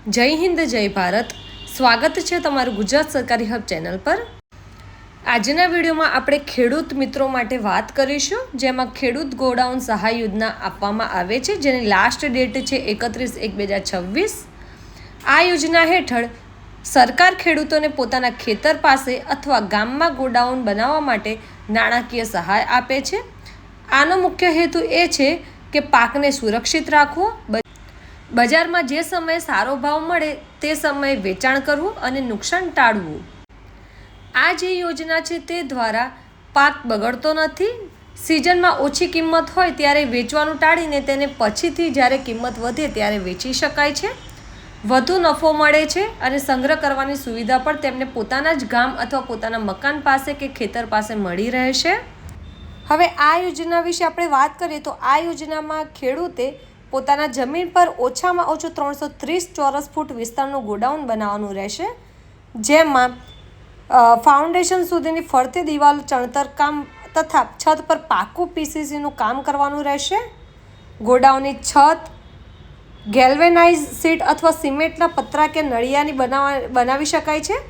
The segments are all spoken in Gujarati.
જય હિન્દ જય ભારત। સ્વાગત છે તમારું ગુજરાત સરકારી હબ ચેનલ પર। આજના વિડીયોમાં આપણે ખેડૂત મિત્રો માટે વાત કરીશું, જેમાં ખેડૂત ગોડાઉન સહાય યોજના આપવામાં આવે છે, જેની લાસ્ટ ડેટ છે 31/1/2026। આ યોજના હેઠળ સરકાર ખેડૂતોને પોતાના ખેતર પાસે અથવા ગામમાં ગોડાઉન બનાવવા માટે નાણાકીય સહાય આપે છે। આનો મુખ્ય હેતુ એ છે કે પાકને સુરક્ષિત રાખવો, બજારમાં જે સમયે સારો ભાવ મળે તે સમયે વેચાણ કરવું અને નુકસાન ટાળવું। આ જે યોજના છે તે દ્વારા પાક બગડતો નથી। સિઝનમાં ઓછી કિંમત હોય ત્યારે વેચવાનું ટાળીને તેને પછીથી જ્યારે કિંમત વધે ત્યારે વેચી શકાય છે, વધુ નફો મળે છે અને સંગ્રહ કરવાની સુવિધા પણ તેમને પોતાના જ ગામ અથવા પોતાના મકાન પાસે કે ખેતર પાસે મળી રહેશે। હવે આ યોજના વિશે આપણે વાત કરીએ તો આ યોજનામાં ખેડૂતે પોતાના જમીન પર ઓછામાં ઓછું 330 ચોરસ ફૂટ વિસ્તારનું ગોડાઉન બનાવવાનું રહેશે, જેમાં ફાઉન્ડેશન સુધીની ફરતી દિવાલ ચણતર કામ તથા છત પર પાકું પીસીસીનું કામ કરવાનું રહેશે। ગોડાઉનની છત ગેલ્વેનાઇઝ શીટ અથવા સિમેન્ટના પતરા કે નળિયાની બનાવી શકાય છે।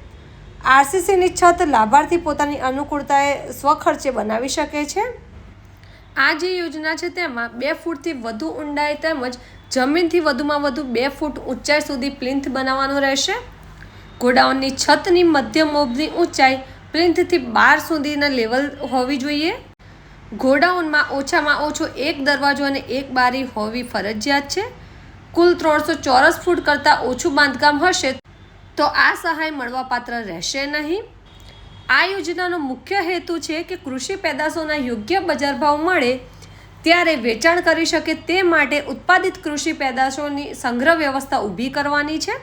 આરસીસીની છત લાભાર્થી પોતાની અનુકૂળતાએ સ્વખર્ચે બનાવી શકે છે। આ જે યોજના છે તેમાં 2 ફૂટથી વધુ ઊંડાઈ તેમજ જમીનથી વધુમાં વધુ 2 ફૂટ ઊંચાઈ સુધી પ્લિન્થ બનાવવાનું રહેશે। ગોડાઉનની છતની મધ્ય મોભની ઊંચાઈ પ્લિન્થથી 12 સુધીના લેવલ હોવી જોઈએ। ગોડાઉનમાં ઓછામાં ઓછો 1 દરવાજો અને 1 બારી હોવી ફરજિયાત છે। કુલ 300 ચોરસ ફૂટ કરતાં ઓછું બાંધકામ હશે તો આ સહાય મળવાપાત્ર રહેશે નહીં। આ યોજનાનો મુખ્ય હેતુ છે કે કૃષિ પેદાશોના યોગ્ય બજાર ભાવ મળે ત્યારે વેચાણ કરી શકે તે માટે ઉત્પાદિત કૃષિ પેદાશોની સંગ્રહ વ્યવસ્થા ઊભી કરવાની છે।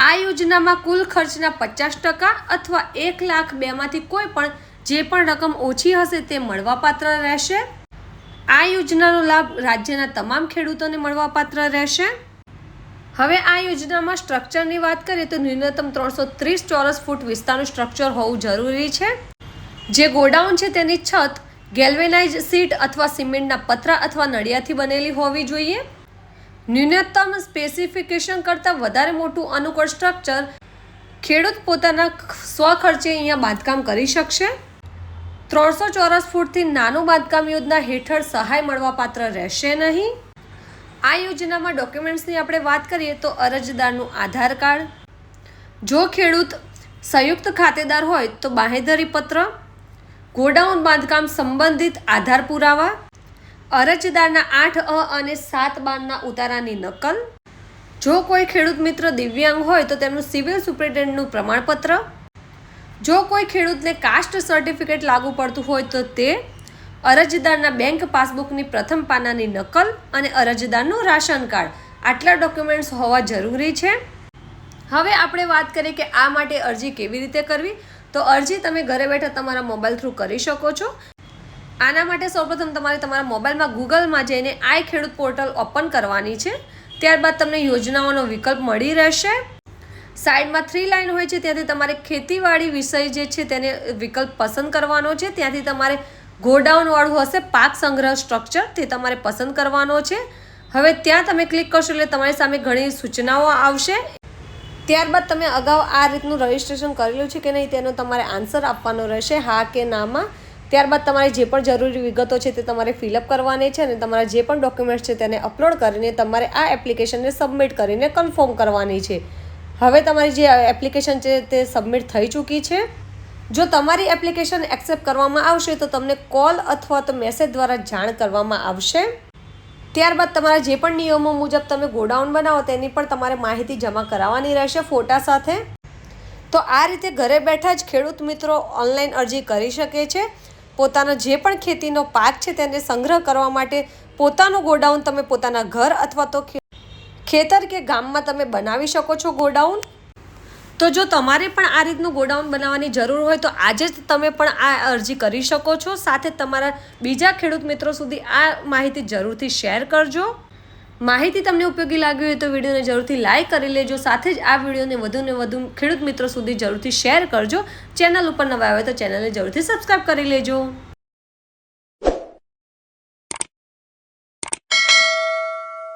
આ યોજનામાં કુલ ખર્ચના 50% અથવા 1,02,000 માંથી કોઈ પણ જે પણ રકમ ઓછી હશે તે મળવાપાત્ર રહેશે। આ યોજનાનો લાભ રાજ્યના તમામ ખેડૂતોને મળવાપાત્ર રહેશે। હવે આ યોજનામાં સ્ટ્રક્ચરની વાત કરીએ તો ન્યૂનતમ 330 ચોરસ ફૂટ વિસ્તારનું સ્ટ્રક્ચર હોવું જરૂરી છે। જે ગોડાઉન છે તેની છત ગેલ્વેનાઇઝ શીટ અથવા સિમેન્ટના પતરા અથવા નળિયાથી બનેલી હોવી જોઈએ। ન્યૂનતમ સ્પેસિફિકેશન કરતાં વધારે મોટું અનુકૂળ સ્ટ્રક્ચર ખેડૂત પોતાના સ્વખર્ચે અહીંયા બાંધકામ કરી શકશે। 300 ચોરસ ફૂટથી નાનું બાંધકામ યોજના હેઠળ સહાય મળવાપાત્ર રહેશે નહીં। આ યોજનામાં ડોક્યુમેન્ટ્સની આપણે વાત કરીએ તો અરજદારનું આધાર કાર્ડ, જો ખેડૂત સંયુક્ત ખાતેદાર હોય તો બાંહેધરી પત્ર, ગોડાઉન બાંધકામ સંબંધિત આધાર પુરાવા, અરજદારના 8A અને 7/12ના ઉતારાની નકલ, જો કોઈ ખેડૂત મિત્ર દિવ્યાંગ હોય તો તેમનું સિવિલ સુપ્રિન્ટેન્ડન્ટનું પ્રમાણપત્ર, જો કોઈ ખેડૂતને કાસ્ટ સર્ટિફિકેટ લાગુ પડતું હોય તો તે, અરજદારના બેંક પાસબુકની પ્રથમ પાનાની નકલ અને અરજદારનું રાશન કાર્ડ, આટલા ડોક્યુમેન્ટ્સ હોવા જરૂરી છે। હવે આપણે વાત કરીએ કે આ માટે અરજી કેવી રીતે કરવી, તો અરજી તમે ઘરે બેઠા તમારા મોબાઈલ થ્રુ કરી શકો છો। આના માટે સૌપ્રથમ તમારે તમારા મોબાઈલમાં ગૂગલમાં જઈને આઈ ખેડૂત પોર્ટલ ઓપન કરવાની છે। ત્યારબાદ તમને યોજનાઓનો વિકલ્પ મળી રહેશે। સાઈડમાં 3 લાઈન હોય છે, ત્યાંથી તમારે ખેતીવાડી વિષય જે છે તેને વિકલ્પ પસંદ કરવાનો છે। ત્યાંથી તમારે ગોડાઉનવાળું હશે પાક સંગ્રહ સ્ટ્રક્ચર, તે તમારે પસંદ કરવાનો છે। હવે ત્યાં તમે ક્લિક કરશો એટલે તમારી સામે ઘણી સૂચનાઓ આવશે। ત્યારબાદ તમે અગાઉ આ રીતનું રજિસ્ટ્રેશન કરેલું છે કે નહીં તેનો તમારે આન્સર આપવાનો રહેશે, હા કે નામાં। ત્યારબાદ તમારે જે પણ જરૂરી વિગતો છે તે તમારે ફિલઅપ કરવાની છે અને તમારા જે પણ ડોક્યુમેન્ટ્સ છે તેને અપલોડ કરીને તમારે આ એપ્લિકેશનને સબમિટ કરીને કન્ફર્મ કરવાની છે। હવે તમારી જે એપ્લિકેશન છે તે સબમિટ થઈ ચૂકી છે। જો તમારી એપ્લિકેશન એક્સેપ્ટ કરવામાં આવશે તો તમને કોલ અથવા તો મેસેજ દ્વારા જાણ કરવામાં આવશે। ત્યારબાદ તમારા જે પણ નિયમો મુજબ તમે ગોડાઉન બનાવો તેની પણ તમારે માહિતી જમા કરાવવાની રહેશે ફોટા સાથે। તો આ રીતે ઘરે બેઠા જ ખેડૂત મિત્રો ઓનલાઈન અરજી કરી શકે છે। પોતાનો જે પણ ખેતીનો પાક છે તેને સંગ્રહ કરવા માટે પોતાનું ગોડાઉન તમે પોતાના ઘર અથવા તો ખેતર કે ગામમાં તમે બનાવી શકો છો ગોડાઉન। તો જો તમારે પણ આ રીતનું ગોડાઉન બનાવવાની જરૂર હોય તો આજે જ તમે પણ આ અરજી કરી શકો છો। સાથે તમારા બીજા ખેડૂત મિત્રો સુધી આ માહિતી જરૂરથી શેર કરજો। માહિતી તમને ઉપયોગી લાગી હોય તો વિડીયોને જરૂરથી લાઇક કરી લેજો। સાથે જ આ વિડીયોને વધુને વધુ ખેડૂત મિત્રો સુધી જરૂરથી શેર કરજો। ચેનલ ઉપર નવા આવે તો ચેનલને જરૂરથી સબસ્ક્રાઈબ કરી લેજો।